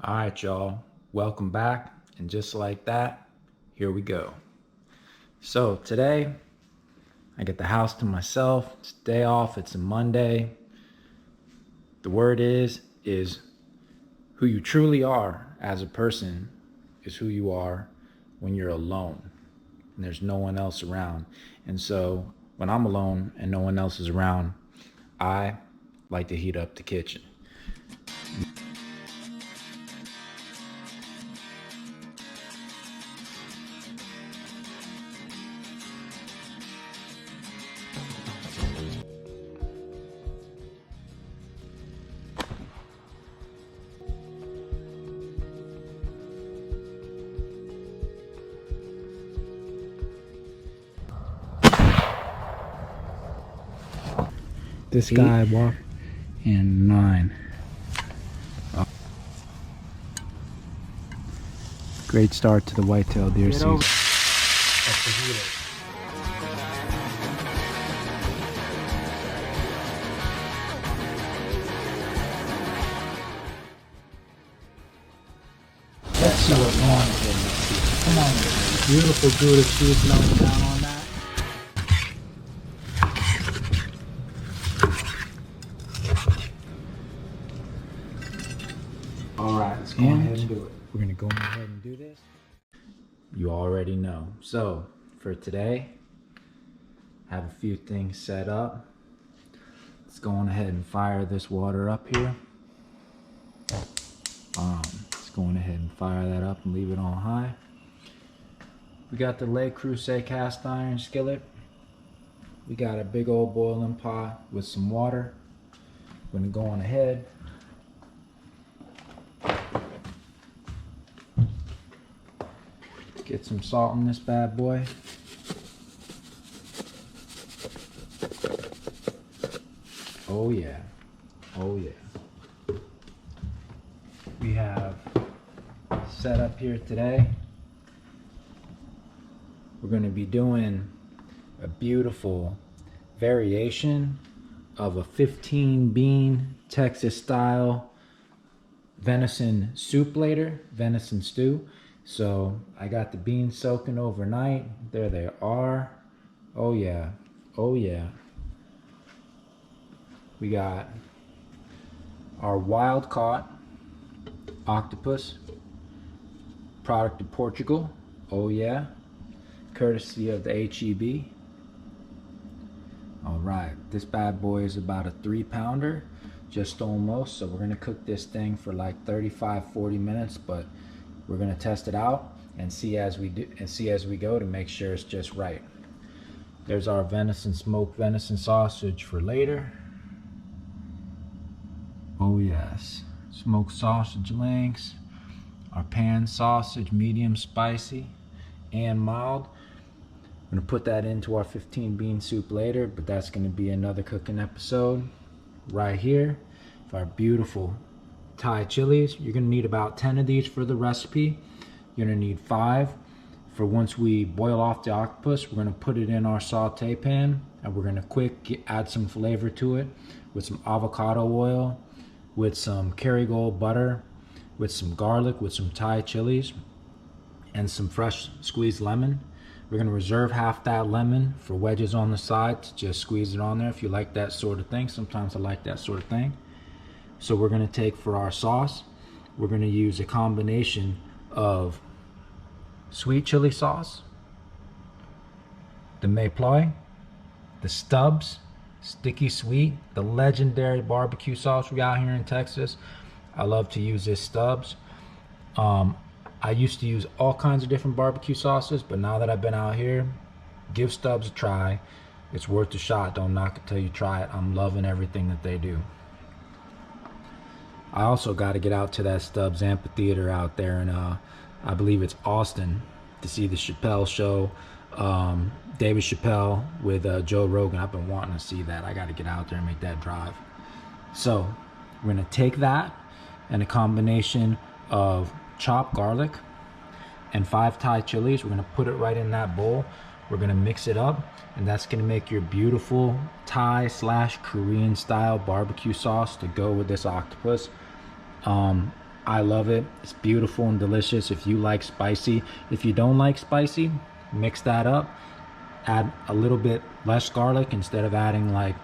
All right, y'all, welcome back. And just like that, here we go. So today, I get the house to myself. It's a day off, it's a Monday. The word is who you truly are as a person is who you are when you're alone and there's no one else around. And so when I'm alone and no one else is around, I like to heat up the kitchen. This guy walked in 9. Great start to the whitetail deer season. Let's see what's going on here. Come on, beautiful Gouda cheese melting down on that. All right, let's go ahead and do it. We're gonna go ahead and do this. You already know. So for today, have a few things set up. Let's go on ahead and fire this water up here. Let's go on ahead and fire that up and leave it on high. We got the Le Creuset cast iron skillet. We got a big old boiling pot with some water. We're gonna go on ahead. Get some salt in this bad boy. Oh yeah, oh yeah. We have set up here today. We're going to be doing a beautiful variation of a 15 bean Texas style venison soup later, venison stew. So I got the beans soaking overnight. There they are. Oh yeah, oh yeah. We got our wild caught octopus, product of Portugal. Oh yeah, courtesy of the HEB. All right, this bad boy is about a 3-pounder, just almost. So we're gonna cook this thing for like 35-40 minutes, but we're gonna test it out and see as we go to make sure it's just right. There's our smoked venison sausage for later. Oh yes, smoked sausage links, our pan sausage, medium spicy and mild. I'm gonna put that into our 15 bean soup later, but that's gonna be another cooking episode. Right here, for our beautiful Thai chilies. You're gonna need about 10 of these for the recipe. You're gonna need 5 for once we boil off the octopus. We're gonna put it in our saute pan and we're gonna add some flavor to it with some avocado oil, with some Kerrygold butter, with some garlic, with some Thai chilies, and some fresh squeezed lemon. We're gonna reserve half that lemon for wedges on the side to just squeeze it on there if you like that sort of thing. Sometimes I like that sort of thing. So we're gonna take for our sauce, we're gonna use a combination of sweet chili sauce, the Mayploy, the Stubbs, sticky sweet, the legendary barbecue sauce we got here in Texas. I love to use this Stubbs. I used to use all kinds of different barbecue sauces, but now that I've been out here, give Stubbs a try. It's worth a shot. Don't knock it till you try it. I'm loving everything that they do. I also got to get out to that Stubbs amphitheater out there in I believe it's Austin, to see the Chappelle show. David Chappelle with Joe Rogan. I've been wanting to see that. I got to get out there and make that drive. So we're gonna take that and a combination of chopped garlic and 5 Thai chilies. We're gonna put it right in that bowl. We're gonna mix it up, and that's gonna make your beautiful Thai/Korean style barbecue sauce to go with this octopus. I love it. It's beautiful and delicious if you like spicy. If you don't like spicy, mix that up. Add a little bit less garlic. Instead of adding like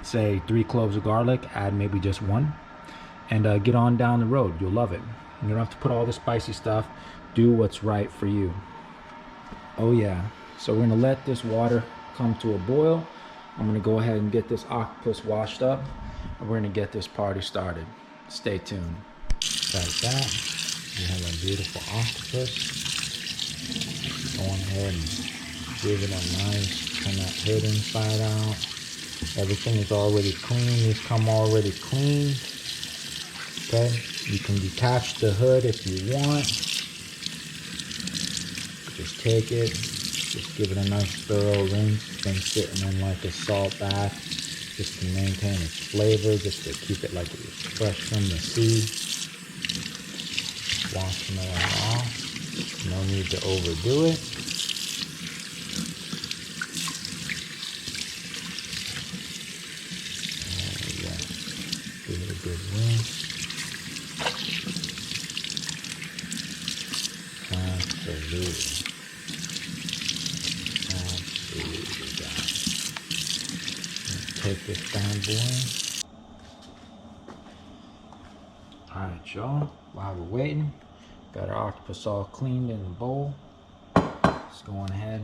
say 3 cloves of garlic, add maybe just 1, and get on down the road. You'll love it. You don't have to put all the spicy stuff. Do what's right for you. Oh yeah. So we're gonna let this water come to a boil. I'm gonna go ahead and get this octopus washed up, and we're gonna get this party started. Stay tuned. Like that, we have a beautiful octopus. Go on ahead and give it a nice, turn that hood inside out. Everything is already clean. These come already clean. Okay, you can detach the hood if you want. Just take it, just give it a nice thorough rinse. It's been sitting in like a salt bath, just to maintain its flavor, just to keep it like it was fresh from the sea. Washing it all off. No need to overdo it. Yeah. Give it a good rinse. Absolutely. Absolutely, guys. Take this bad boy. Alright, y'all. While we're waiting, got our octopus all cleaned in the bowl. Let's go on ahead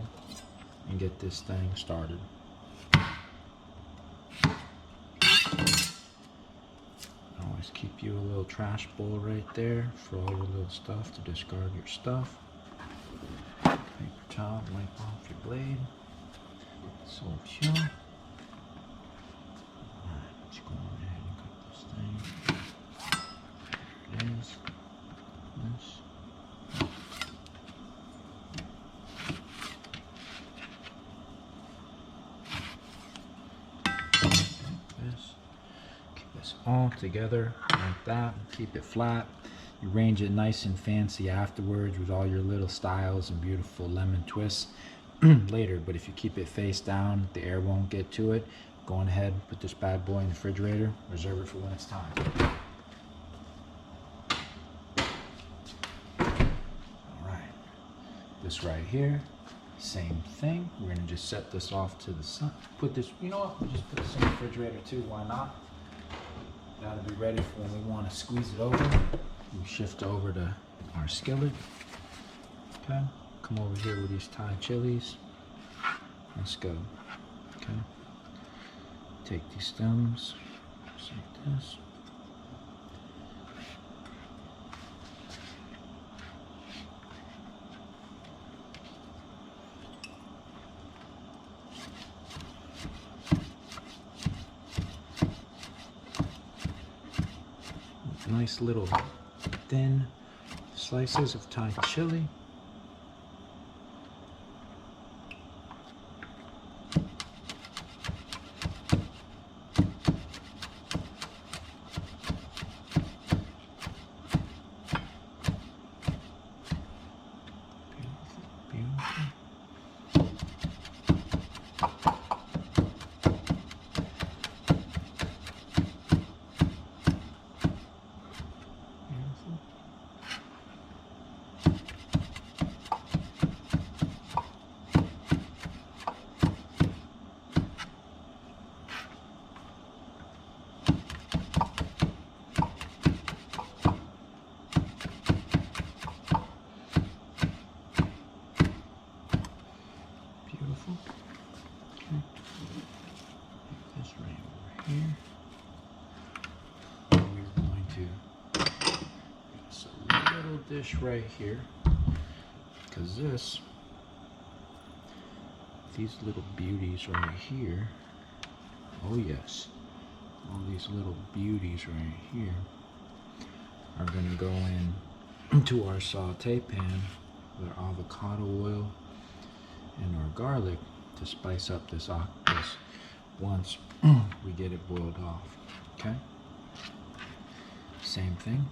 and get this thing started. Always keep you a little trash bowl right there for all your little stuff to discard your stuff. Paper towel, wipe off your blade. So chill. Alright, let's go on ahead and cut this thing. There it is. This. This. Keep this all together like that. Keep it flat. You arrange it nice and fancy afterwards with all your little styles and beautiful lemon twists later. But if you keep it face down, the air won't get to it. Go on ahead, put this bad boy in the refrigerator. Reserve it for when it's time. Alright. This right here, same thing. We're gonna just set this off to the side. Put this, you know what? We'll just put this in the refrigerator too, why not? That'll be ready for when we want to squeeze it over. We shift over to our skillet. Okay, come over here with these Thai chilies. Let's go. Okay, take these stems, just like this. Nice little thin slices of Thai chili. Dish right here, because these little beauties right here, oh yes, all these little beauties right here are going to go into our saute pan with our avocado oil and our garlic to spice up this octopus once we get it boiled off. Okay, same thing.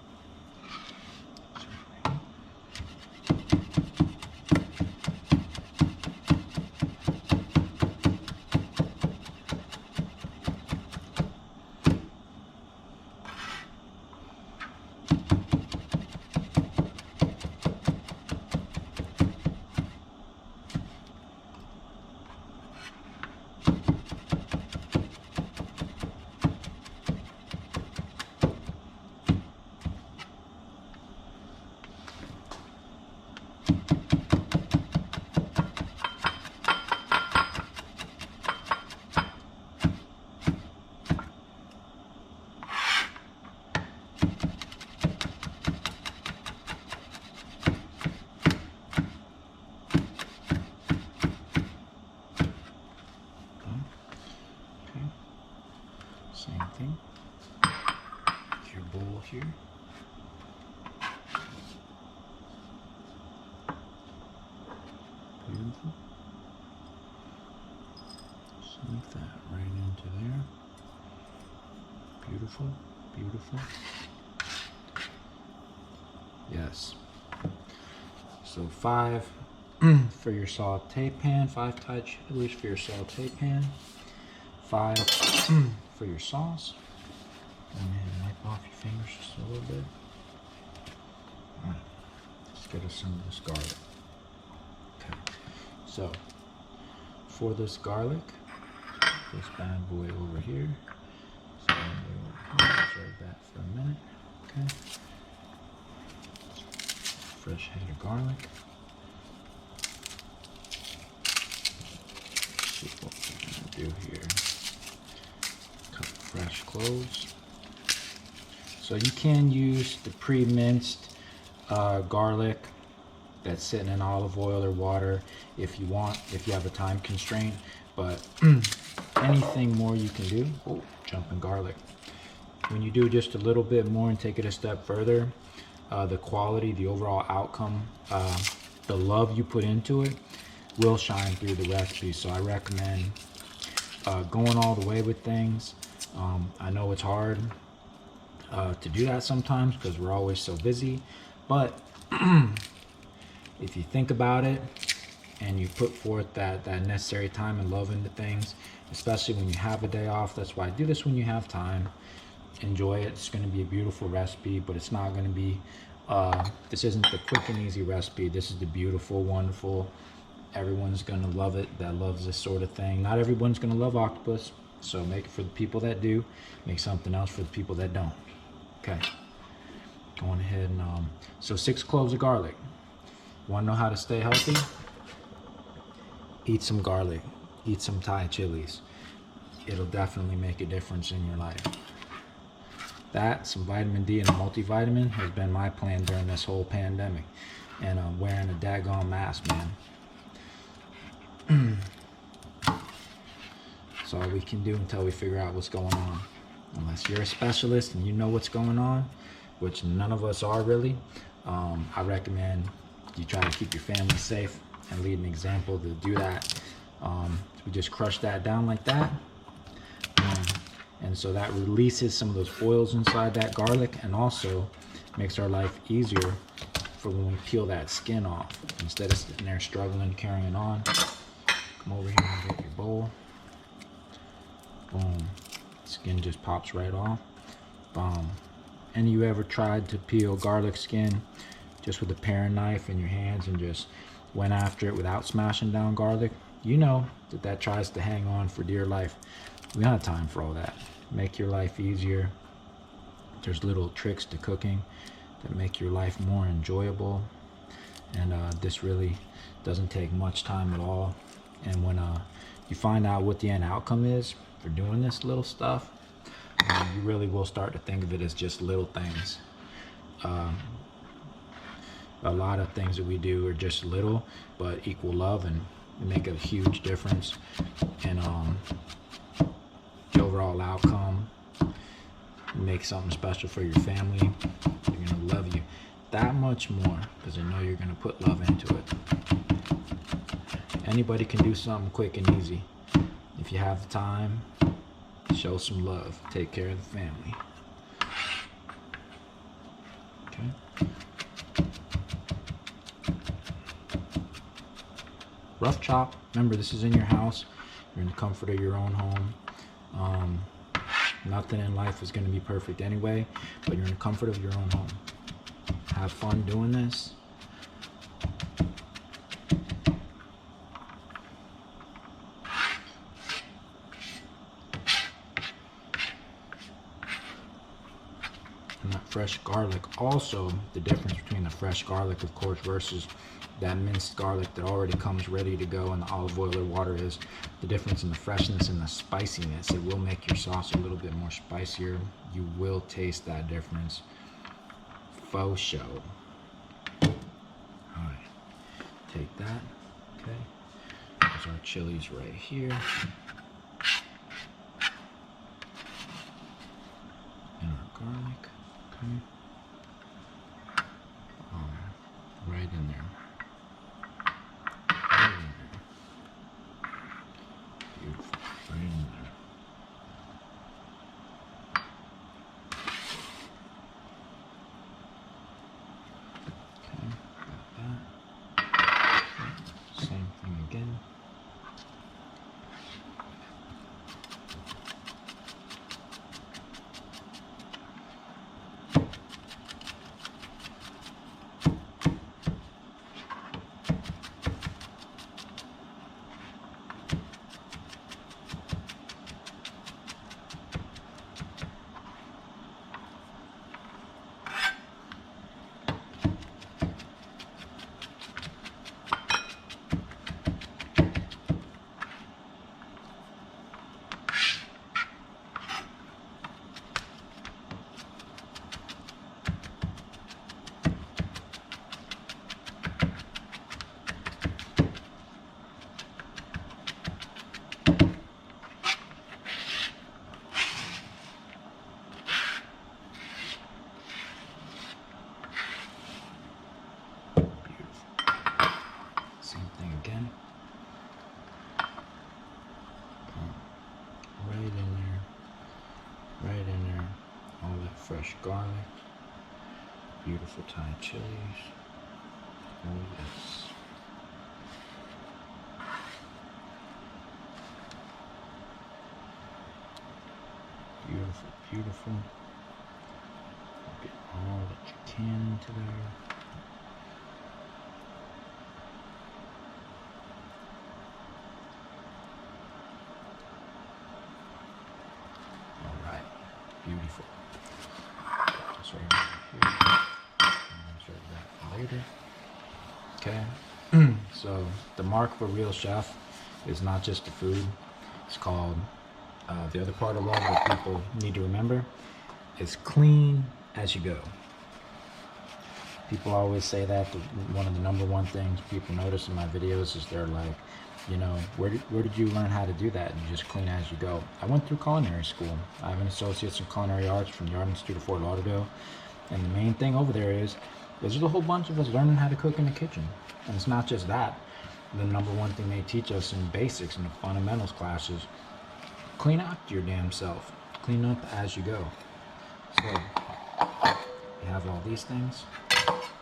beautiful. Sneak that right into there. Beautiful, beautiful. Yes. So 5 for your saute pan, 5 Thai chilies for your saute pan, 5 for your sauce. Go ahead and wipe off your fingers just a little bit. Alright, let's get us some of this garlic. Okay, so for this garlic, this bad boy over here. Reserve that for a minute. Okay. Fresh head of garlic. Let's see what we're gonna do here. Cut fresh cloves. So you can use the pre-minced garlic that's sitting in olive oil or water if you want, if you have a time constraint. But anything more you can do. Oh, jumping garlic. When you do just a little bit more and take it a step further, the quality, the overall outcome, the love you put into it will shine through the recipe. So I recommend going all the way with things. I know it's hard to do that sometimes because we're always so busy, but if you think about it and you put forth that necessary time and love into things, especially when you have a day off, that's why I do this when you have time. Enjoy it. It's going to be a beautiful recipe, but it's not going to be this isn't the quick and easy recipe. This is the beautiful, wonderful, everyone's going to love it that loves this sort of thing. Not everyone's going to love octopus, so make it for the people that do. Make something else for the people that don't. Okay, going ahead and so 6 cloves of garlic. Want to know how to stay healthy? Eat some garlic, eat some Thai chilies. It'll definitely make a difference in your life. That, some vitamin D and a multivitamin has been my plan during this whole pandemic. And I'm wearing a daggone mask, man. That's all we can do until we figure out what's going on. Unless you're a specialist and you know what's going on, which none of us are really, I recommend you try to keep your family safe and lead an example to do that. We just crush that down like that. And so that releases some of those oils inside that garlic and also makes our life easier for when we peel that skin off. Instead of sitting there struggling, carrying on. Come over here and get your bowl. Boom. Skin just pops right off. Boom. And you ever tried to peel garlic skin just with a paring knife in your hands and just went after it without smashing down garlic? You know that tries to hang on for dear life. We don't have time for all that. Make your life easier. There's little tricks to cooking that make your life more enjoyable. And this really doesn't take much time at all. And when you find out what the end outcome is for doing this little stuff, you really will start to think of it as just little things. A lot of things that we do are just little, but equal love and make a huge difference in the overall outcome. Make something special for your family. They're gonna love you that much more because they know you're gonna put love into it. Anybody can do something quick and easy. If you have the time, show some love. Take care of the family. Okay. Rough chop. Remember, this is in your house. You're in the comfort of your own home. Nothing in life is going to be perfect anyway, but you're in the comfort of your own home. Have fun doing this. And that fresh garlic, also the difference between the fresh garlic, of course, versus that minced garlic that already comes ready to go in the olive oil or water is the difference in the freshness and the spiciness. It will make your sauce a little bit more spicier. You will taste that difference. Faux show. Alright, take that. Okay, there's our chilies right here. And our garlic. Okay. Right in there. fresh garlic, beautiful Thai chilies. Oh yes. Beautiful, beautiful. Get all that you can into there. All right, beautiful. Just right here. I'll show you that later. Okay. So the mark of a real chef is not just the food. It's called the other part of love that people need to remember is clean as you go. People always say that one of the number one things people notice in my videos is they're like, you know, where did you learn how to do that? And you just clean as you go. I went through culinary school. I have an associate's in culinary arts from the Art Institute of Fort Lauderdale. And the main thing over there is there's a whole bunch of us learning how to cook in the kitchen. And it's not just that. The number one thing they teach us in basics, in the fundamentals classes, clean up your damn self. Clean up as you go. So, you have all these things.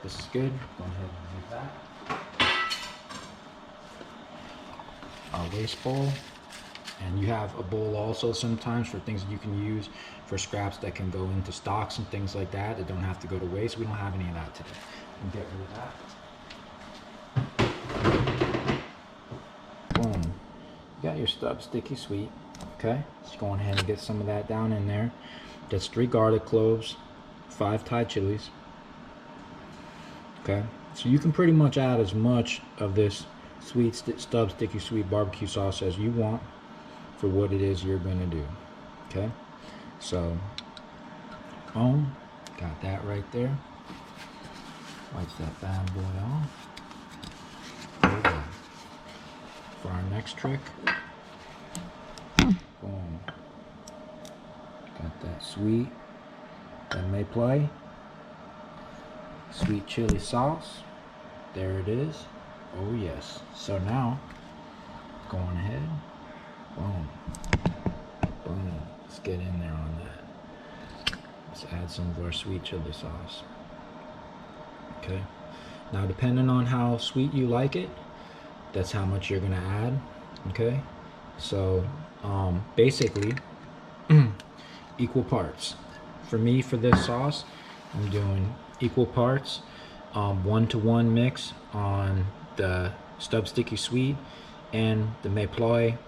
This is good. Go ahead and leave that. Our waste bowl. And you have a bowl also sometimes for things that you can use for scraps that can go into stocks and things like that that don't have to go to waste. We don't have any of that today. We'll get rid of that. Boom. You got your stub sticky sweet. Okay, just go ahead and get some of that down in there. That's 3 garlic cloves, 5 Thai chilies. Okay, so you can pretty much add as much of this sweet stub sticky sweet barbecue sauce as you want for what it is you're gonna do. Okay, so boom, got that right there. Wipe that bad boy off. Okay. For our next trick. Boom. Got that sweet, that may play. Sweet chili sauce. There it is. Oh yes. So now, going ahead. Boom. Boom. Let's get in there on that. Let's add some of our sweet chili sauce. Okay. Now depending on how sweet you like it, that's how much you're gonna add. Okay. So basically equal parts. For me, for this sauce, I'm doing equal parts, 1-to-1 mix on the stub sticky sweet and the Mayploy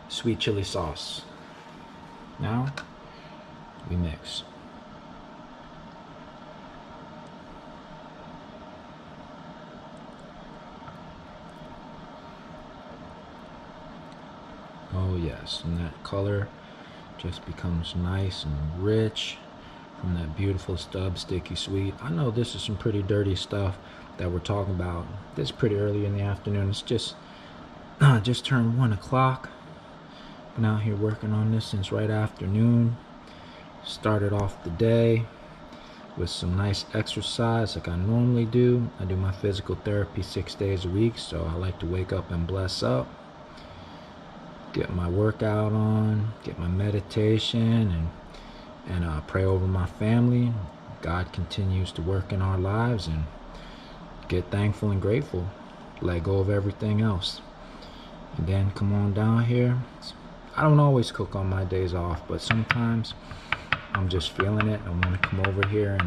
sweet chili sauce. Now we mix. Oh yes, and that color just becomes nice and rich from that beautiful stub sticky sweet. I know this is some pretty dirty stuff that we're talking about. This is pretty early in the afternoon. It's just turned 1 o'clock. Been out here working on this since right afternoon. Started off the day with some nice exercise like I normally do. I do my physical therapy 6 days a week, so I like to wake up and bless up. Get my workout on, get my meditation, and pray over my family. God continues to work in our lives, and get thankful and grateful. Let go of everything else. And then come on down here. I don't always cook on my days off, but sometimes I'm just feeling it. I want to come over here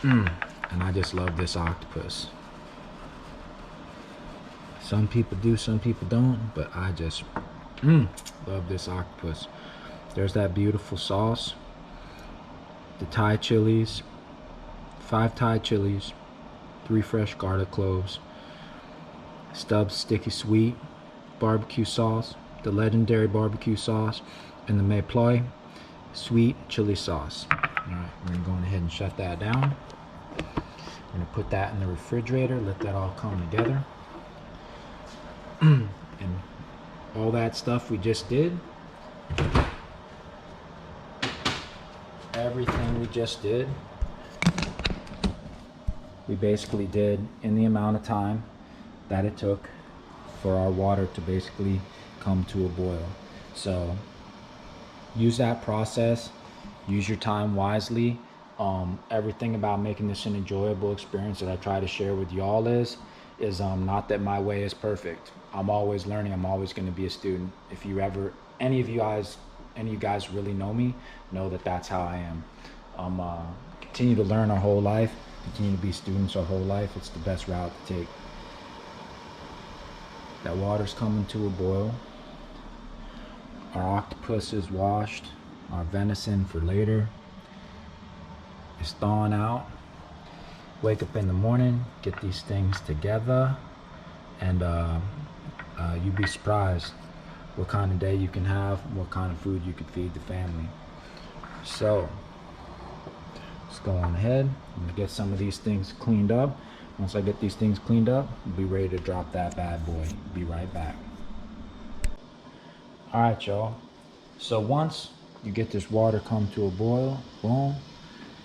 and I just love this octopus. Some people do, some people don't, but I just love this octopus. There's that beautiful sauce, the Thai chilies, 5 Thai chilies, 3 fresh garlic cloves, Stubbs sticky sweet barbecue sauce, the legendary barbecue sauce, and the Mayploy sweet chili sauce. Alright, we're going to go ahead and shut that down. We're going to put that in the refrigerator, let that all come together. And all that stuff we just did, everything we just did, we basically did in the amount of time that it took for our water to basically come to a boil. So use that process Use your time wisely. Everything about making this an enjoyable experience that I try to share with y'all is not that my way is perfect. I'm always learning. I'm always going to be a student. If you ever, any of you guys really know me, know that that's how I am. Continue to learn our whole life. Continue to be students our whole life. It's the best route to take. That water's coming to a boil. Our octopus is washed. Our venison for later is thawing out. Wake up in the morning, get these things together, and you'd be surprised what kind of day you can have, what kind of food you could feed the family. So let's go on ahead. I'm gonna get some of these things cleaned up. Once I get these things cleaned up, we'll be ready to drop that bad boy. Be right back. All right, y'all. So once you get this water come to a boil, boom,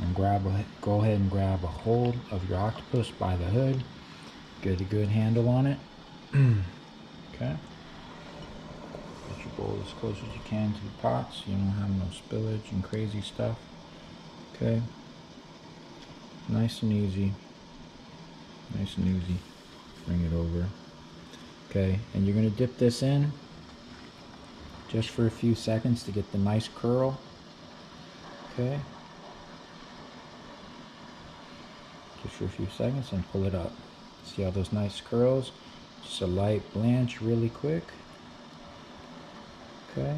and go ahead and grab a hold of your octopus by the hood. Get a good handle on it. Okay. Get your bowl as close as you can to the pot so you don't have no spillage and crazy stuff. Okay. Nice and easy. Nice and easy. Bring it over. Okay, and you're gonna dip this in just for a few seconds to get the nice curl. Okay. Just for a few seconds and pull it up. See all those nice curls? Just a light blanch really quick. Okay.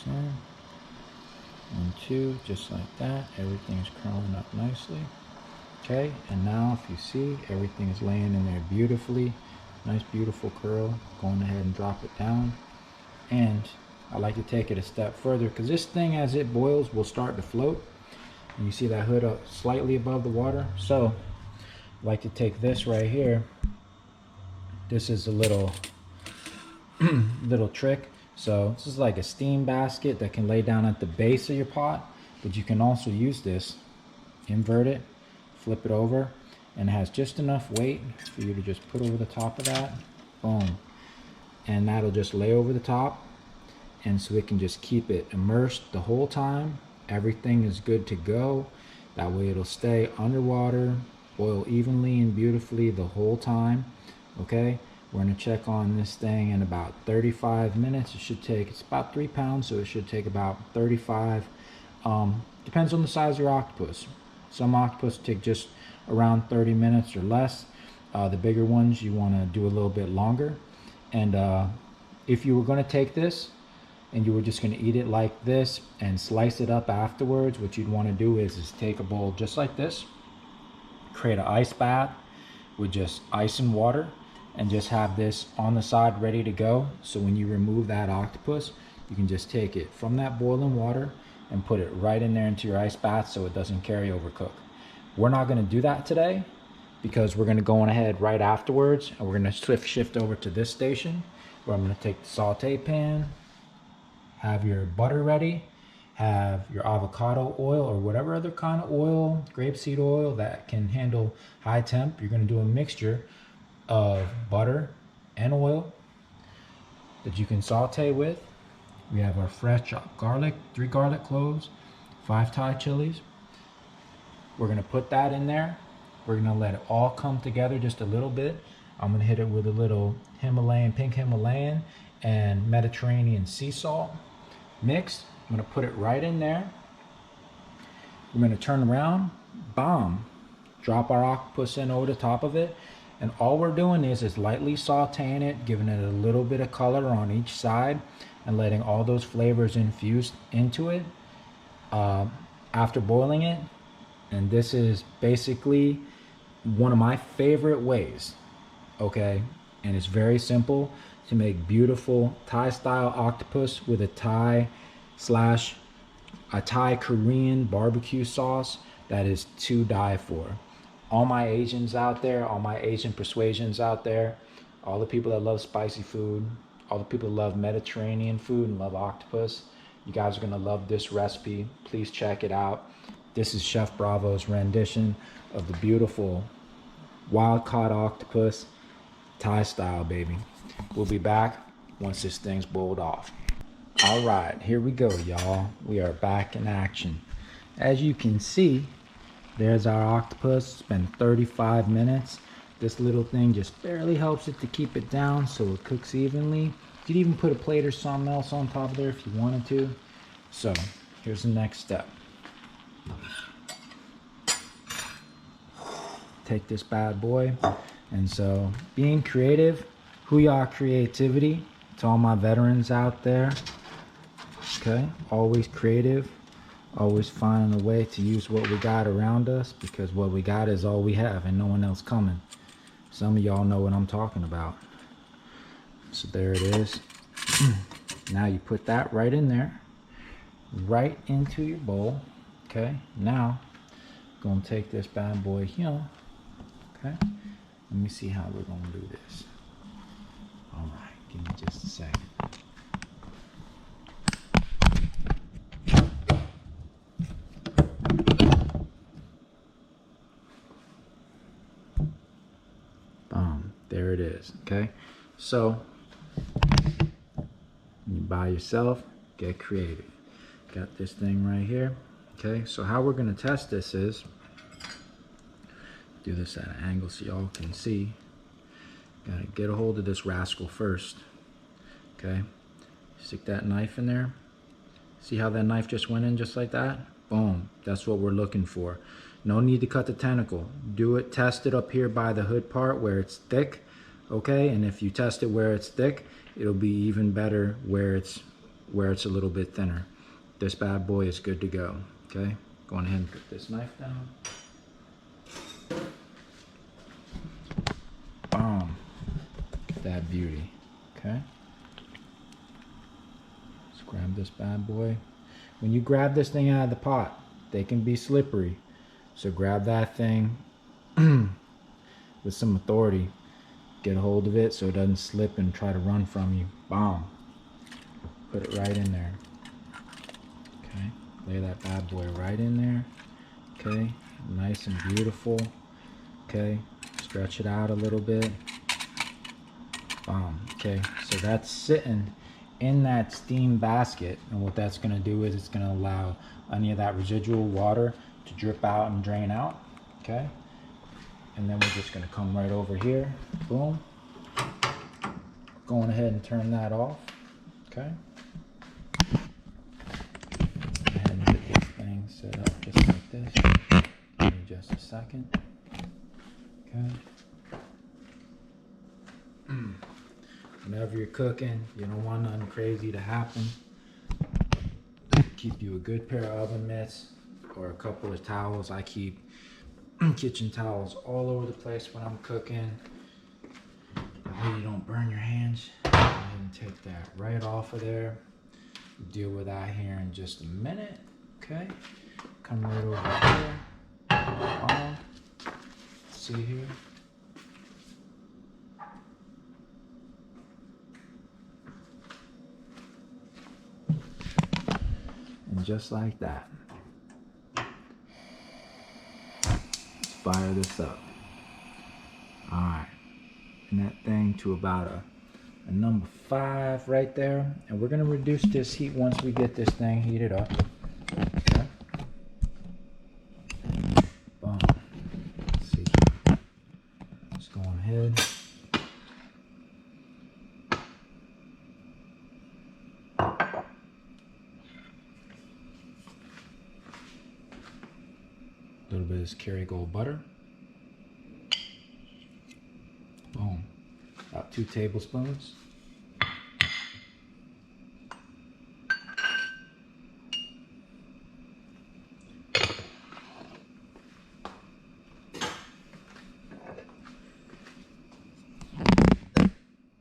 So, 1, 2, just like that. Everything's curling up nicely. Okay, and now if you see, everything is laying in there beautifully. Nice beautiful curl. Going ahead and drop it down. And I like to take it a step further because this thing as it boils will start to float. And you see that hood up slightly above the water. So I like to take this right here. This is a little little trick. So this is like a steam basket that can lay down at the base of your pot, but you can also use this, invert it, flip it over, and it has just enough weight for you to just put over the top of that. Boom. And that'll just lay over the top, and so it can just keep it immersed the whole time. Everything is good to go. That way it'll stay underwater, boil evenly and beautifully the whole time. Okay, we're gonna check on this thing in about 35 minutes. It should take, it's about 3 pounds, so it should take about 35. Depends on the size of your octopus. Some octopus take just around 30 minutes or less. The bigger ones you wanna do a little bit longer. And if you were gonna take this and you were just gonna eat it like this and slice it up afterwards, what you'd wanna do is take a bowl just like this, create an ice bath with just ice and water, and just have this on the side ready to go. So when you remove that octopus, you can just take it from that boiling water and put it right in there into your ice bath so it doesn't carry overcook. We're not gonna do that today because we're gonna go on ahead right afterwards and we're gonna shift over to this station where I'm gonna take the saute pan, have your butter ready, have your avocado oil or whatever other kind of oil, grapeseed oil that can handle high temp. You're gonna do a mixture of butter and oil that you can saute with. We have our fresh chopped garlic, 3 garlic cloves, 5 Thai chilies. We're gonna put that in there. We're gonna let it all come together just a little bit. I'm gonna hit it with a little Himalayan, pink Himalayan and Mediterranean sea salt mixed. I'm gonna put it right in there. We're gonna turn around, bomb, drop our octopus in over the top of it. And all we're doing is lightly sauteing it, giving it a little bit of color on each side and letting all those flavors infuse into it after boiling it. And this is basically one of my favorite ways, okay? And it's very simple to make beautiful Thai style octopus with a Thai Korean barbecue sauce that is to die for. All my Asians out there, all my Asian persuasions out there, all the people that love spicy food, all the people that love Mediterranean food and love octopus, you guys are gonna love this recipe. Please check it out. This is Chef Bravo's rendition of the beautiful wild caught octopus, Thai style, baby. We'll be back once this thing's boiled off. All right, here we go, y'all. We are back in action. As you can see, there's our octopus. It's been 35 minutes. This little thing just barely helps it to keep it down so it cooks evenly. You could even put a plate or something else on top of there if you wanted to. So here's the next step. Take this bad boy. And so being creative, hoo-yah creativity to all my veterans out there. Okay, always creative, always finding a way to use what we got around us, because what we got is all we have and no one else coming. Some of y'all know what I'm talking about. So there it is. Now you put that right in there, right into your bowl. Okay, now I'm gonna take this bad boy here. Okay, let me see how we're gonna do this. All right, give me just a second. There it is. Okay, so you by yourself, get creative. Got this thing right here. Okay, so how we're gonna test this is, do this at an angle so y'all can see. Gotta get a hold of this rascal first. Okay, stick that knife in there. See how that knife just went in just like that? Boom, that's what we're looking for. No need to cut the tentacle. Do it, test it up here by the hood part where it's thick, okay? And if you test it where it's thick, it'll be even better where it's a little bit thinner. This bad boy is good to go, okay? Going ahead and put this knife down. Boom, look at that beauty, okay? Let's grab this bad boy. When you grab this thing out of the pot, they can be slippery. So grab that thing with some authority. Get a hold of it so it doesn't slip and try to run from you. Boom. Put it right in there. Okay. Lay that bad boy right in there. Okay. Nice and beautiful. Okay. Stretch it out a little bit. Boom. Okay. So that's sitting in that steam basket, and what that's going to do is it's going to allow any of that residual water to drip out and drain out. Okay, and then we're just going to come right over here. Boom. Going ahead and turn that off. Okay, go ahead and get this thing set up just like this. Give me just a second. Okay. Whenever you're cooking, you don't want nothing crazy to happen. Keep you a good pair of oven mitts or a couple of towels. I keep kitchen towels all over the place when I'm cooking. That way you don't burn your hands. Go ahead and take that right off of there. Deal with that here in just a minute. Okay, come right over here. See here. And just like that, let's fire this up. All right, and that thing to about a number 5 right there. And we're gonna reduce this heat once we get this thing heated up. Okay. Boom. Let's see. Let's go ahead. A little bit of this Kerrygold butter. Boom. About 2 tablespoons. A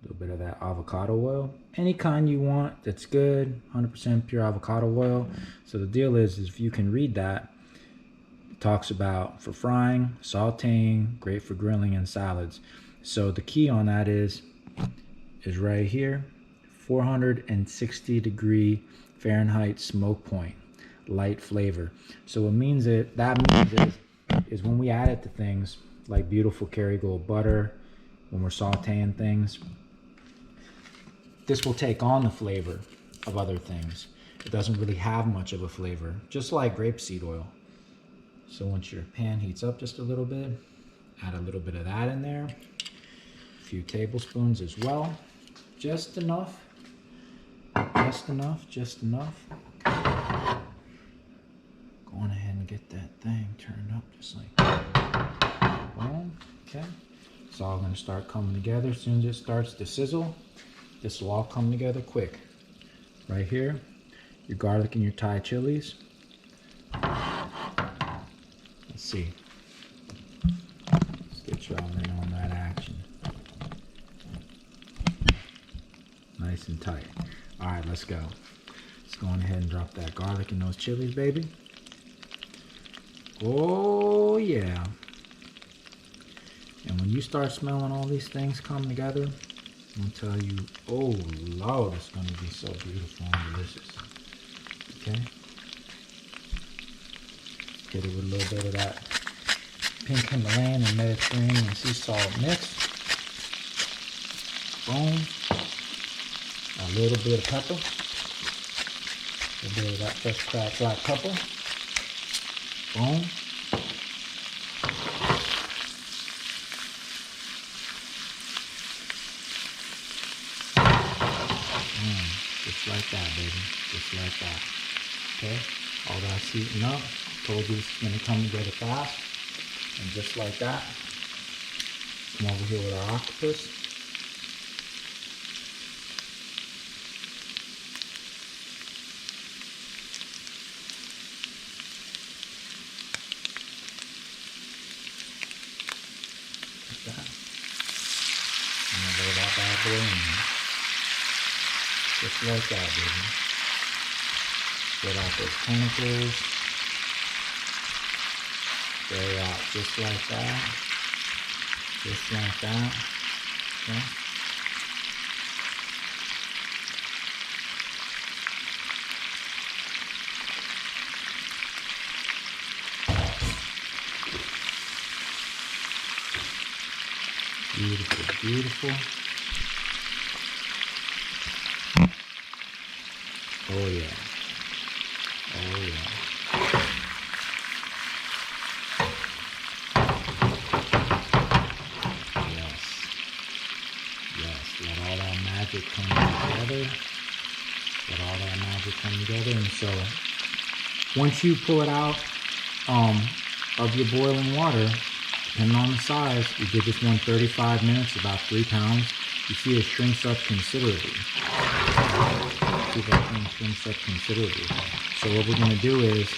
little bit of that avocado oil. Any kind you want, that's good. 100% pure avocado oil. So the deal is if you can read that, talks about for frying, sauteing, great for grilling and salads. So the key on that is right here, 460 degree Fahrenheit smoke point, light flavor. So what means is when we add it to things like beautiful Kerrygold butter, when we're sauteing things, this will take on the flavor of other things. It doesn't really have much of a flavor, just like grapeseed oil. So once your pan heats up just a little bit, add a little bit of that in there. A few tablespoons as well. Just enough. Just enough, just enough. Going ahead and get that thing turned up just like that. Boom. Okay. It's all going to start coming together. As soon as it starts to sizzle, this will all come together quick. Right here, your garlic and your Thai chilies. Let's see. Let's get y'all in on that action. Nice and tight. All right, let's go. Let's go on ahead and drop that garlic and those chilies, baby. Oh, yeah. And when you start smelling all these things come together, I'm gonna tell you, oh Lord, it's gonna be so beautiful and delicious. Okay? Get it with a little bit of that pink Himalayan and Mediterranean sea salt mix. Boom. A little bit of pepper. A little bit of that fresh cracked black pepper. Boom. Just like that, baby. Just like that. Okay? All that heating up. Told you it's going to come together fast. And just like that, come over here with our octopus. Like that. And then roll that bad boy in there. Just like that, baby. Get out those tentacles. Stay out just like that. Just like that. Okay. Beautiful, beautiful. Oh yeah. Oh yeah. Yes. Yes. Let all that magic come together. Let all that magic come together. And so once you pull it out of your boiling water, depending on the size, we did this one 35 minutes, about 3 pounds. You see it shrinks up considerably. See that thing shrinks up considerably. So what we're going to do is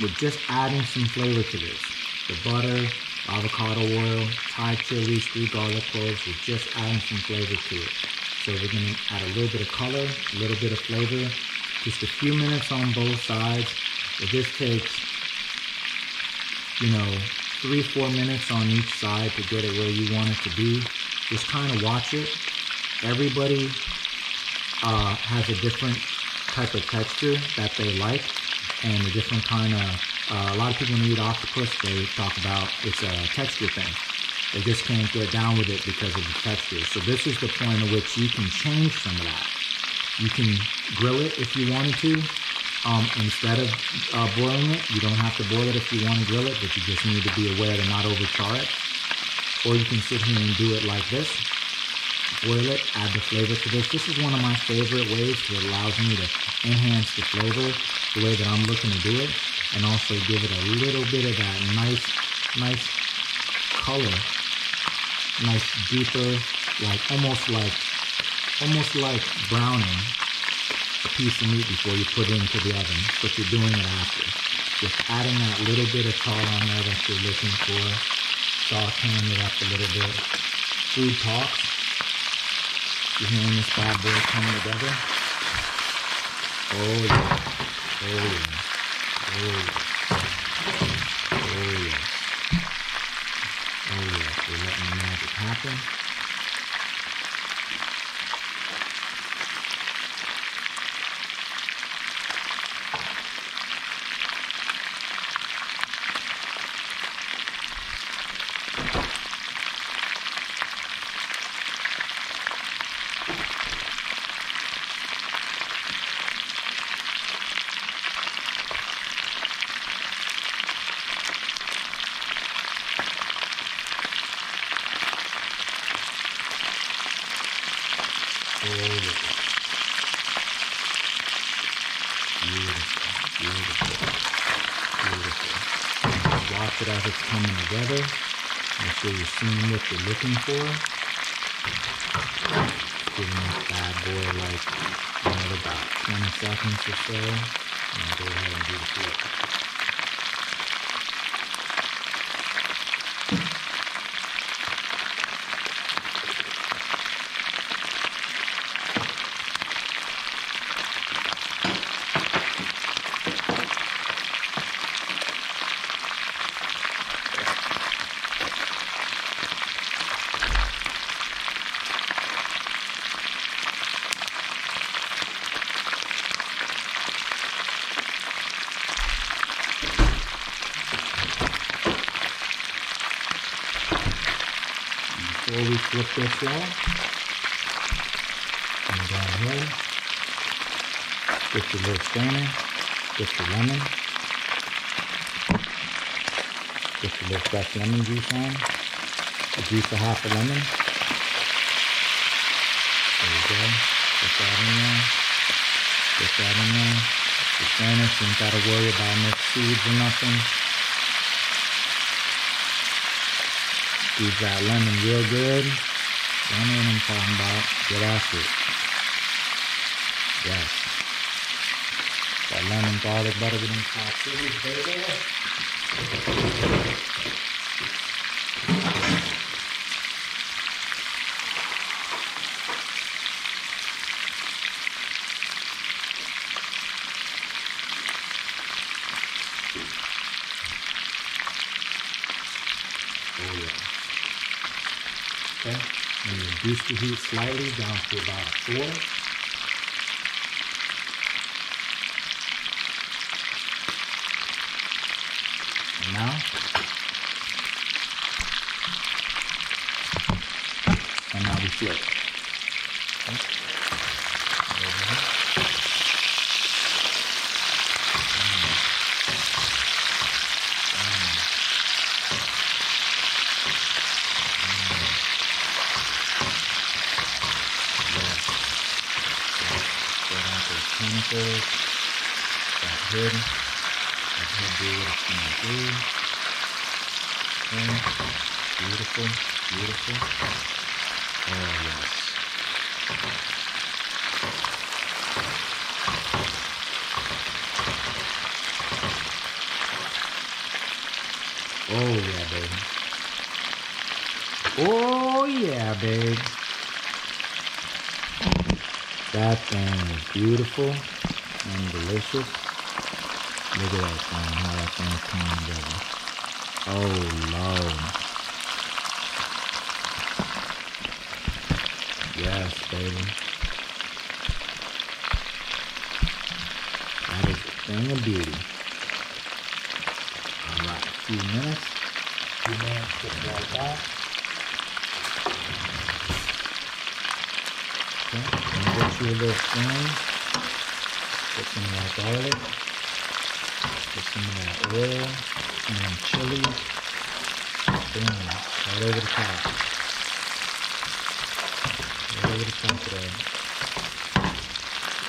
we're just adding some flavor to this. The butter, avocado oil, Thai chilies, 3 garlic cloves. We're just adding some flavor to it. So we're going to add a little bit of color, a little bit of flavor. Just a few minutes on both sides. It just takes, 3-4 minutes on each side to get it where you want it to be. Just kind of watch it. Everybody has a different type of texture that they like, and a different kind of, a lot of people when they eat octopus, they talk about it's a texture thing. They just can't get down with it because of the texture. So this is the point at which you can change some of that. You can grill it if you wanted to. Instead of boiling it, you don't have to boil it if you want to grill it, but you just need to be aware to not overchar it. Or you can sit here and do it like this. Boil it, add the flavor to this. This is one of my favorite ways because it allows me to enhance the flavor the way that I'm looking to do it, and also give it a little bit of that nice color, nice deeper, almost like browning a piece of meat before you put it into the oven, but you're doing it after. Just adding that little bit of color on there that you're looking for, sauteing it up a little bit. Food talks. You're hearing this bad boy coming together. Oh yeah. Oh yeah. Oh yeah. Oh yeah. Oh yeah. We're letting the magic happen. Oh, look at that. Beautiful, beautiful, beautiful. Watch it as it's coming together. Make sure you're seeing what you're looking for. Giving this bad boy like another about 20 seconds or so. And go ahead and do the flip. Before we flip this off, and go ahead, get your little strainer, get your lemon, get your little fresh lemon juice on, the juice of half a lemon. There you go. Put that in there. Put that in there. The strainer, so you ain't got to worry about no seeds or nothing. Squeeze that lemon real good. Y'all know what I'm talking about. Get after it. Yes. That lemon garlic butter with them hot chilies, baby. Oh yeah. Okay, and reduce the heat slightly down to about a 4. And now we flip. Okay. Chemicals, that hood do what it's going to do. Okay, beautiful, beautiful. Oh yes. Oh yeah, baby. Oh yeah, babe. That thing is beautiful and delicious. Look at that thing, how that thing's coming together. Oh Lord. Yes, baby. That is a thing of beauty. Alright, a few minutes. Just like that. Okay, and get you a little spoon. Put some of that garlic. Put some of that oil. Some of them chilies. Boom. Right over the top. Right over the top of that.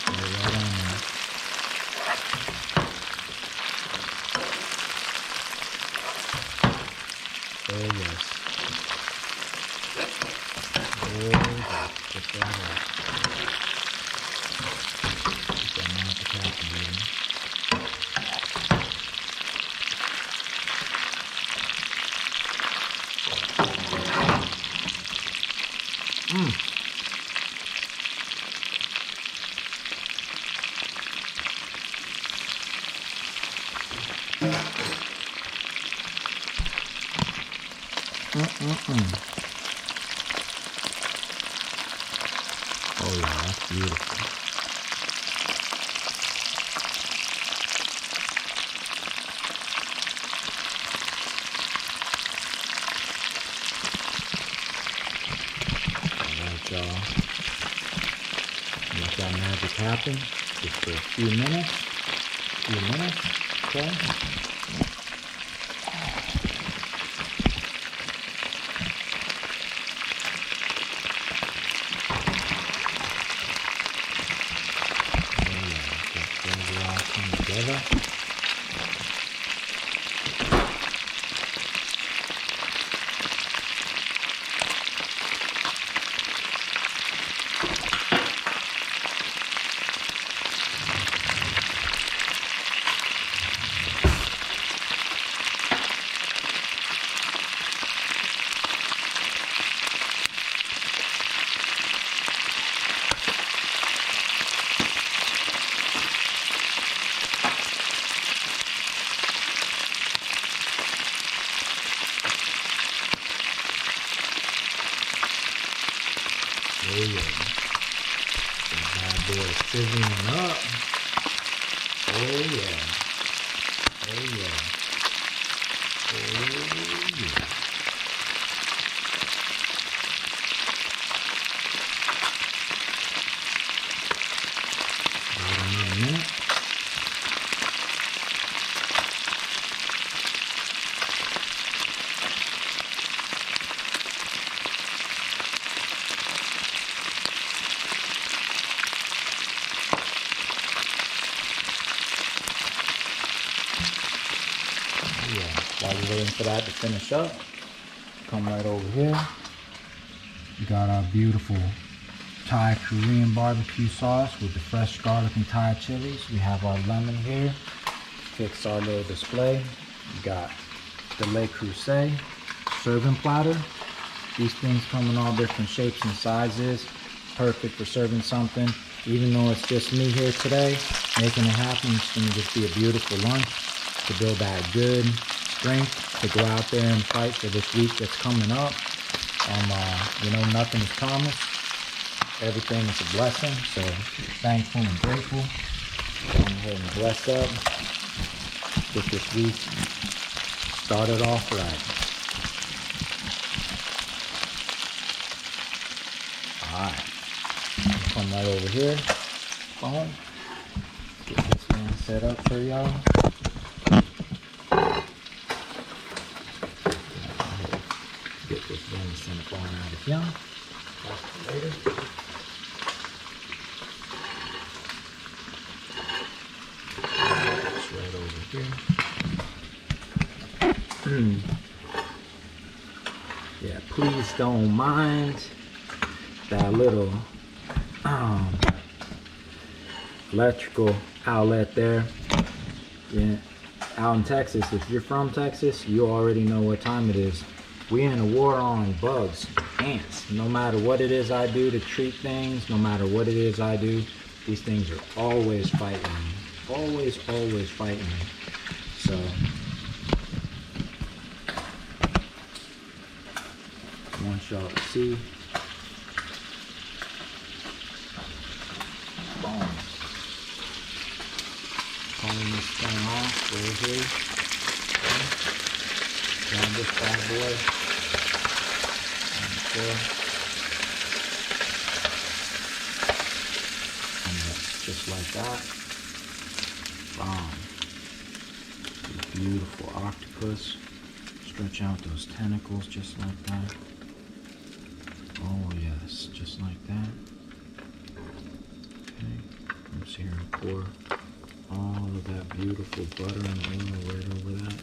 Right on there. Oh yes. Oh yes. Put that up. Put that on the top, baby. Oh yeah, that's beautiful. Alright y'all. Let that magic happen just for a few minutes. Okay? Oh yeah. That bad boy is sizzling up. Oh yeah. Oh yeah. Oh yeah. About another minute. Yeah, while you're waiting for that to finish up, come right over here. We got our beautiful Thai Korean barbecue sauce with the fresh garlic and Thai chilies. We have our lemon here. Fix our little display. We got the Le Creuset serving platter. These things come in all different shapes and sizes. Perfect for serving something. Even though it's just me here today, making it happen, it's gonna just be a beautiful lunch to build that good strength to go out there and fight for this week that's coming up. You know, nothing is promised. Everything is a blessing. So thankful and grateful. Go ahead and bless up. Get this week started off right. Alright. Come right over here. Boom. Get this one set up for y'all. Get this venison on out of here. Later. It's right over here. Yeah, please don't mind that little electrical outlet there. Yeah, out in Texas, if you're from Texas, you already know what time it is. We're in a war on bugs, ants. No matter what it is I do to treat things, no matter what it is I do, these things are always fighting me. Always fighting me. So, I want y'all to see. Boom. Pulling this thing off right here. Grab this bad boy. And just like that. Bomb. Beautiful octopus. Stretch out those tentacles just like that. Oh yes, just like that. Okay. Let's here and pour all of that beautiful butter and oil right over that.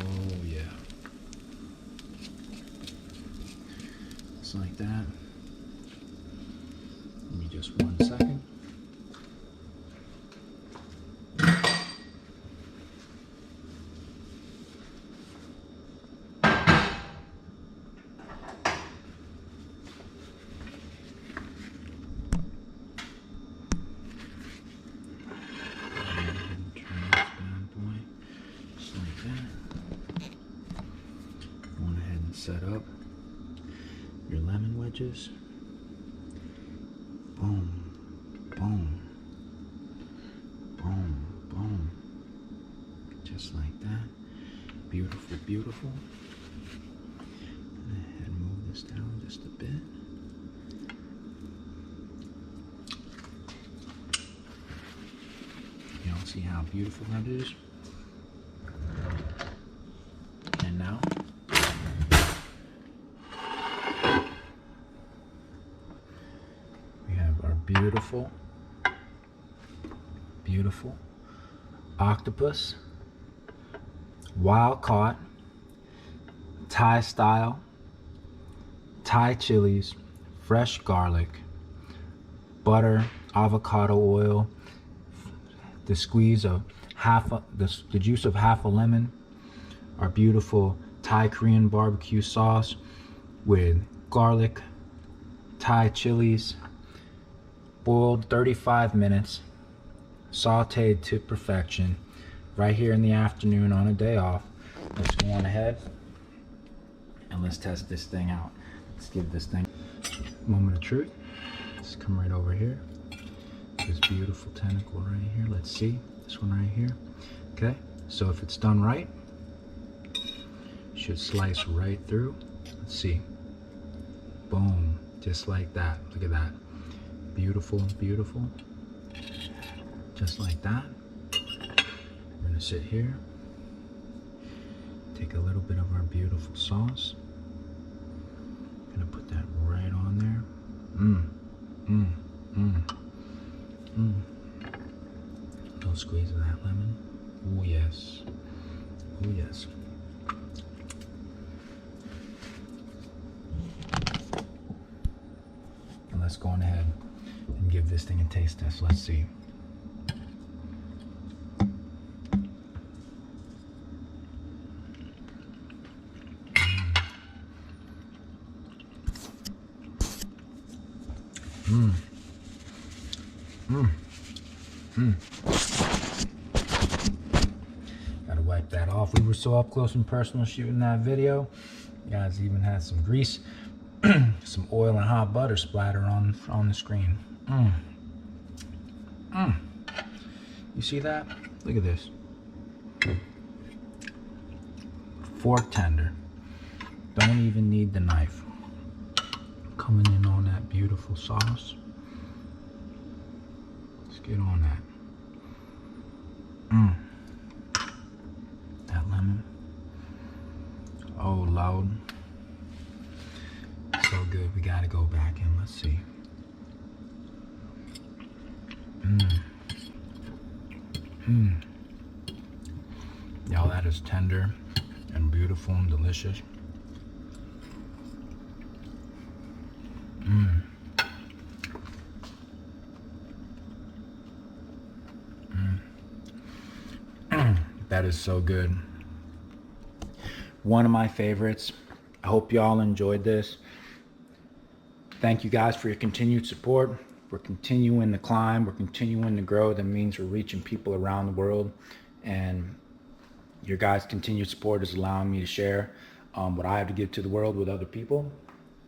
Oh yeah. Just like that. Give me just 1 second. Set up your lemon wedges. Boom, boom, boom, boom. Just like that. Beautiful, beautiful. Go ahead and move this down just a bit. Y'all see how beautiful that is? And now, beautiful, beautiful Octopus, wild caught, Thai style, Thai chilies, fresh garlic, butter, avocado oil, the squeeze of the juice of half a lemon, our beautiful Thai Korean barbecue sauce with garlic, Thai chilies, boiled 35 minutes, sauteed to perfection, right here in the afternoon on a day off. Let's go on ahead and let's test this thing out. Let's give this thing a moment of truth. Let's come right over here. This beautiful tentacle right here. Let's see this one right here. Okay, so if it's done right, it should slice right through. Let's see. Boom, just like that. Look at that. Beautiful, beautiful. Just like that. We're gonna sit here, take a little bit of our beautiful sauce. Gonna put that right on there. Little squeeze of that lemon. Oh yes. Oh yes. And let's go on ahead and give this thing a taste test. Let's see. Gotta wipe that off. We were so up close and personal shooting that video. You guys even had some grease, some oil and hot butter splatter on the screen. You see that? Look at this. Fork tender. Don't even need the knife. Coming in on that beautiful sauce. Let's get on that. That lemon. Oh, Lord. So good. We gotta go back in. Let's see. Y'all, that is tender and beautiful and delicious. That is so good. One of my favorites. I hope y'all enjoyed this. Thank you guys for your continued support. We're continuing to climb. We're continuing to grow. That means we're reaching people around the world. And your guys' continued support is allowing me to share what I have to give to the world with other people.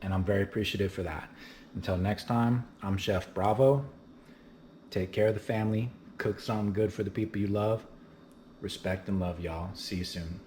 And I'm very appreciative for that. Until next time, I'm Chef Bravo. Take care of the family. Cook something good for the people you love. Respect and love, y'all. See you soon.